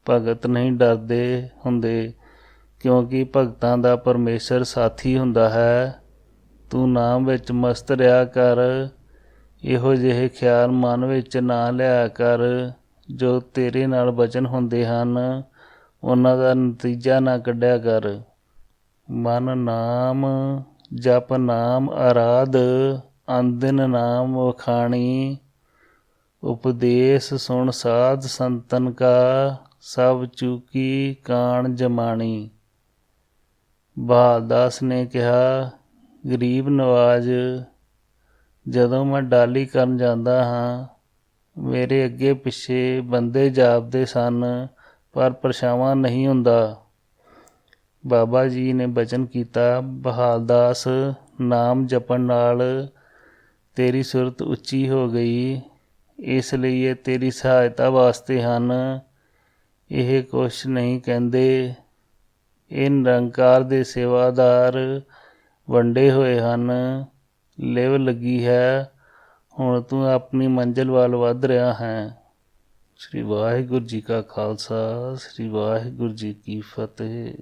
ਭਗਤ ਨਹੀਂ ਡਰਦੇ ਹੁੰਦੇ, ਕਿਉਂਕਿ ਭਗਤਾਂ ਦਾ ਪਰਮੇਸ਼ਰ ਸਾਥੀ ਹੁੰਦਾ ਹੈ। ਤੂੰ ਨਾਮ ਵਿੱਚ ਮਸਤ ਰਿਹਾ ਕਰ, ਇਹੋ ਜਿਹੇ ਖਿਆਲ ਮਨ ਵਿੱਚ ਨਾ ਲਿਆ ਕਰ। ਜੋ ਤੇਰੇ ਨਾਲ ਬਚਨ ਹੁੰਦੇ ਹਨ ਉਹਨਾਂ ਦਾ ਨਤੀਜਾ ਨਾ ਕੱਢਿਆ ਕਰ। ਮਨ ਨਾਮ ਜਪ ਨਾਮ ਆਰਾਧ, ਅੰਦਿਨ ਨਾਮ ਵਖਾਣੀ, ਉਪਦੇਸ਼ ਸੁਣ ਸਾਧ ਸੰਤਨ ਕਾ, ਸਭ ਚੂਕੀ ਕਾਣ ਜਮਾਣੀ। ਬਹਾਲ ਦਾਸ ਨੇ ਕਿਹਾ ਗਰੀਬ ਨਵਾਜ਼, ਜਦੋਂ ਮੈਂ ਡਾਲੀ ਕਰਨ ਜਾਂਦਾ ਹਾਂ ਮੇਰੇ ਅੱਗੇ ਪਿੱਛੇ ਬੰਦੇ ਜਾਪਦੇ ਸਨ ਪਰ ਪਰਛਾਵਾਂ ਨਹੀਂ ਹੁੰਦਾ। ਬਾਬਾ ਜੀ ਨੇ ਬਚਨ ਕੀਤਾ ਬਹਾਲ ਦਾਸ ਨਾਮ ਜਪਣ ਨਾਲ ਤੇਰੀ ਸੁਰਤ ਉੱਚੀ ਹੋ ਗਈ, ਇਸ ਲਈ ਇਹ ਤੇਰੀ ਸਹਾਇਤਾ ਵਾਸਤੇ ਹਨ। ਇਹ ਕੁਛ ਨਹੀਂ ਕਹਿੰਦੇ। ਇਹ ਨਿਰੰਕਾਰ ਦੇ ਸੇਵਾਦਾਰ ਵੰਡੇ ਹੋਏ ਹਨ। ਲਿਵ ਲੱਗੀ ਹੈ, ਹੁਣ ਤੂੰ ਆਪਣੀ ਮੰਜ਼ਿਲ ਵੱਲ ਵੱਧ ਰਿਹਾ ਹੈ। ਸ੍ਰੀ ਵਾਹਿਗੁਰੂ ਜੀ ਕਾ ਖਾਲਸਾ, ਸ੍ਰੀ ਵਾਹਿਗੁਰੂ ਜੀ ਕੀ ਫਤਿਹ।